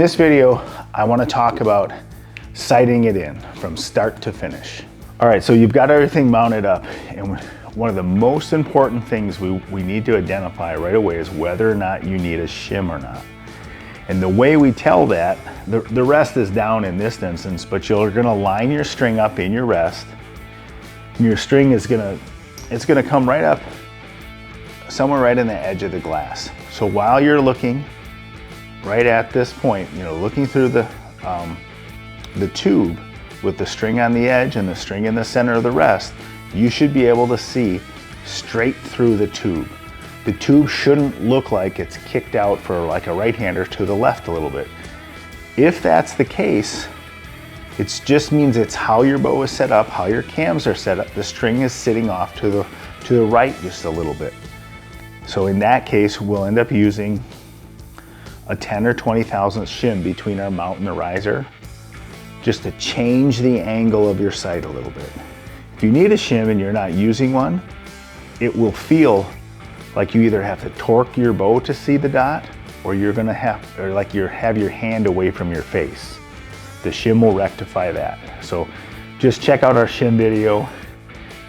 In this video, I want to talk about sighting it in from start to finish. All right, so you've got everything mounted up, and one of the most important things we need to identify right away is whether or not you need a shim or not. And the way we tell that, the rest is down in this instance, but you're gonna line your string up in your rest, and your string is gonna come right up somewhere right in the edge of the glass. So while you're looking right at this point, looking through the tube with the string on the edge and the string in the center of the rest, you should be able to see straight through the tube. The tube shouldn't look like it's kicked out for like a right-hander to the left a little bit. If that's the case, it just means it's how your bow is set up, how your cams are set up. The string is sitting off to the right just a little bit. So in that case, we'll end up using a 10 or 20 thousandths shim between our mount and the riser, just to change the angle of your sight a little bit. If you need a shim and you're not using one, it will feel like you either have to torque your bow to see the dot, or you're gonna have your hand away from your face. The shim will rectify that. So just check out our shim video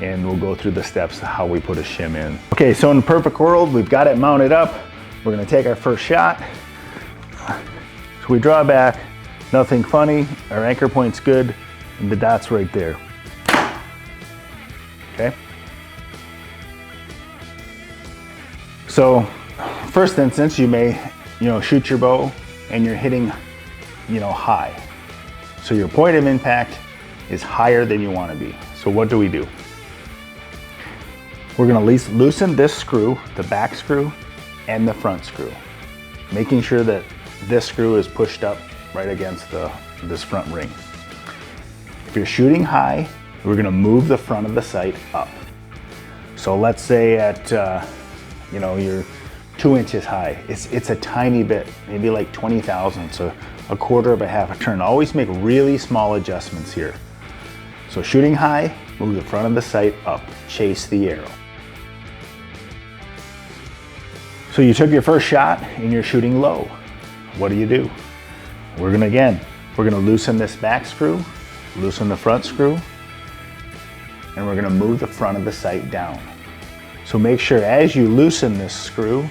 and we'll go through the steps of how we put a shim in. Okay, so in the perfect world, we've got it mounted up. We're gonna take our first shot. So we draw back, nothing funny, our anchor point's good, and the dot's right there. Okay? So, first instance, you may, shoot your bow and you're hitting, high. So your point of impact is higher than you want to be. So what do? We're gonna loosen this screw, the back screw, and the front screw, making sure that this screw is pushed up right against this front ring. If you're shooting high, we're gonna move the front of the sight up. So let's say at, you're 2 inches high. It's a tiny bit, maybe like 20 thousandths, a quarter of a half a turn. Always make really small adjustments here. So shooting high, move the front of the sight up, chase the arrow. So you took your first shot and you're shooting low. What do? We're gonna loosen this back screw, loosen the front screw, and we're gonna move the front of the sight down. So make sure as you loosen this screw,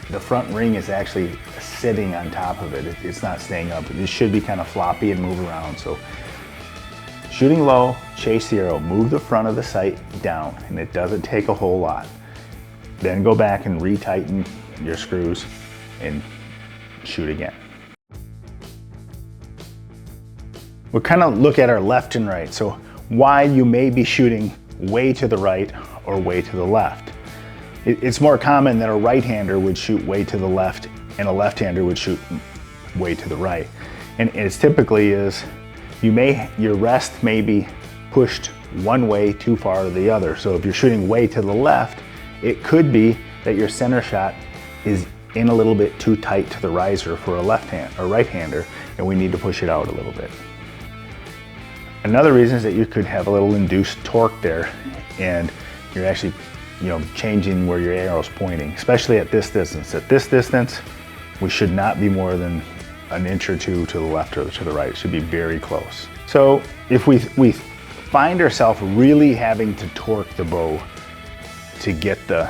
the front ring is actually sitting on top of it. It's not staying up. It should be kind of floppy and move around. So shooting low, chase the arrow, move the front of the sight down, and it doesn't take a whole lot. Then go back and retighten your screws and shoot again. We'll kind of look at our left and right. So why you may be shooting way to the right or way to the left. It's more common that a right-hander would shoot way to the left and a left-hander would shoot way to the right. And it's typically is, your rest may be pushed one way too far to the other. So if you're shooting way to the left, it could be that your center shot is in a little bit too tight to the riser for a right-hander, and we need to push it out a little bit. Another reason is that you could have a little induced torque there, and you're actually, changing where your arrow's pointing, especially at this distance. At this distance, we should not be more than an inch or two to the left or to the right. It should be very close. So if we find ourselves really having to torque the bow to get the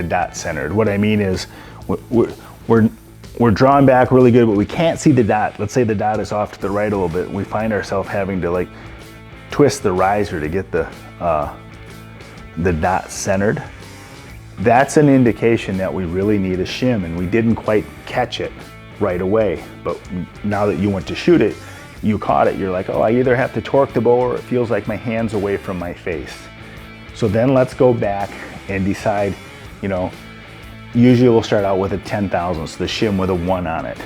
dot centered, what I mean is we're drawing back really good, but we can't see the dot. Let's say the dot is off to the right a little bit. We find ourselves having to twist the riser to get the dot centered. That's an indication that we really need a shim, and we didn't quite catch it right away. But now that you went to shoot it, you caught it. You're like, oh, I either have to torque the bow or it feels like my hand's away from my face. So then let's go back and decide, usually we'll start out with a 10 thousandths, the shim with a 1 on it,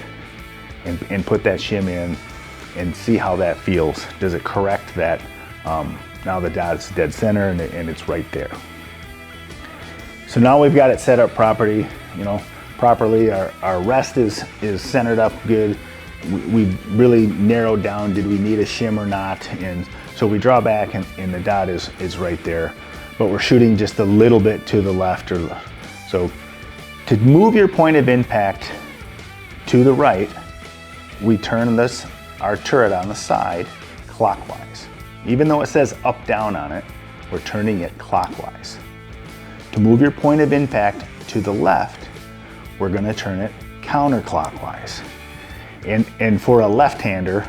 and put that shim in and see how that feels. Does it correct that? Now the dot's dead center and it's right there. So now we've got it set up properly. Our rest is centered up good. We really narrowed down, did we need a shim or not? And so we draw back and the dot is right there, but we're shooting just a little bit to the left so to move your point of impact to the right, we turn our turret on the side clockwise. Even though it says up down on it, we're turning it clockwise. To move your point of impact to the left, we're going to turn it counterclockwise. And for a left-hander,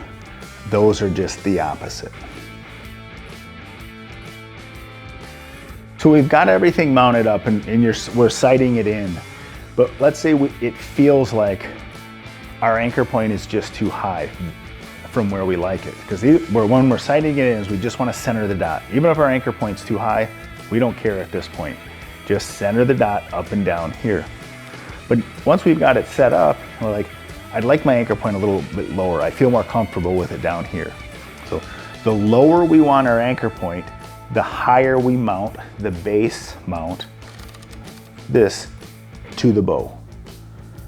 those are just the opposite. So we've got everything mounted up and we're sighting it in. But let's say it feels like our anchor point is just too high from where we like it. Because when we're sighting it in, is we just want to center the dot. Even if our anchor point's too high, we don't care at this point. Just center the dot up and down here. But once we've got it set up, we're like, I'd like my anchor point a little bit lower. I feel more comfortable with it down here. So the lower we want our anchor point, the higher we mount the base mount this to the bow.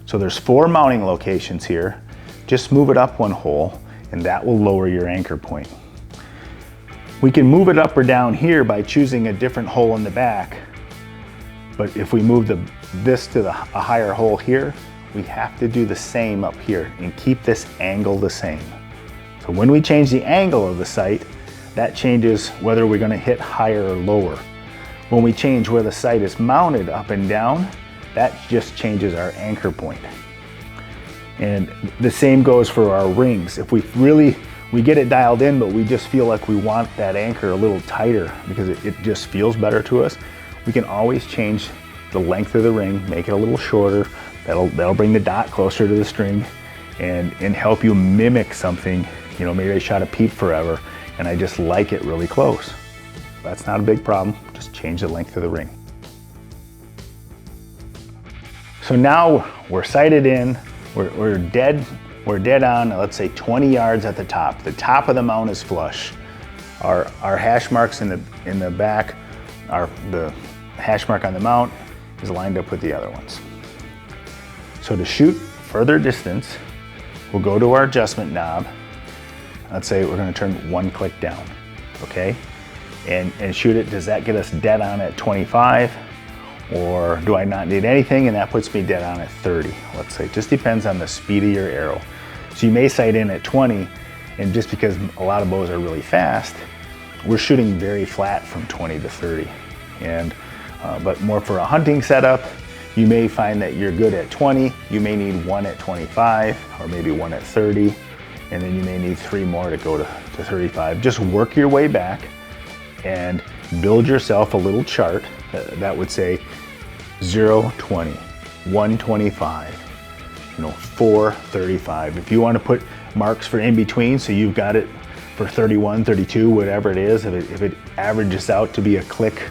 So there's 4 mounting locations here. Just move it up 1 hole and that will lower your anchor point. We can move it up or down here by choosing a different hole in the back. But if we move this to a higher hole here, we have to do the same up here and keep this angle the same. So when we change the angle of the sight, that changes whether we're going to hit higher or lower. When we change where the sight is mounted up and down, that just changes our anchor point. And the same goes for our rings. If we get it dialed in, but we just feel like we want that anchor a little tighter because it just feels better to us, we can always change the length of the ring, make it a little shorter. That'll bring the dot closer to the string and help you mimic something. You know, maybe I shot a peep forever and I just like it really close. That's not a big problem. Just change the length of the ring. So now we're sighted in, we're dead on, let's say 20 yards at the top. The top of the mount is flush. Our hash marks in the back, the hash mark on the mount is lined up with the other ones. So to shoot further distance, we'll go to our adjustment knob. Let's say we're going to turn 1 click down, okay? And shoot it. Does that get us dead on at 25? Or do I not need anything and that puts me dead on at 30? Let's say. It just depends on the speed of your arrow. So you may sight in at 20, and just because a lot of bows are really fast, we're shooting very flat from 20 to 30. But more for a hunting setup, you may find that you're good at 20, you may need 1 at 25, or maybe 1 at 30, and then you may need 3 more to go to 35. Just work your way back and build yourself a little chart that would say 0, 20, 125, 4, 35. If you want to put marks for in between, so you've got it for 31, 32, whatever it is, if it averages out to be a click,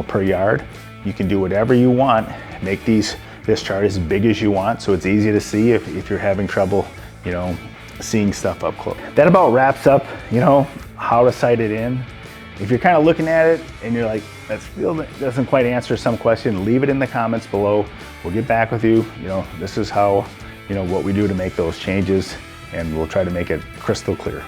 per yard, you can do whatever you want. Make this chart as big as you want so it's easy to see if you're having trouble, seeing stuff up close. That about wraps up, how to sight it in. If you're kind of looking at it and you're like, that still doesn't quite answer some question, leave it in the comments below. We'll get back with you. This is how, what we do to make those changes, and we'll try to make it crystal clear.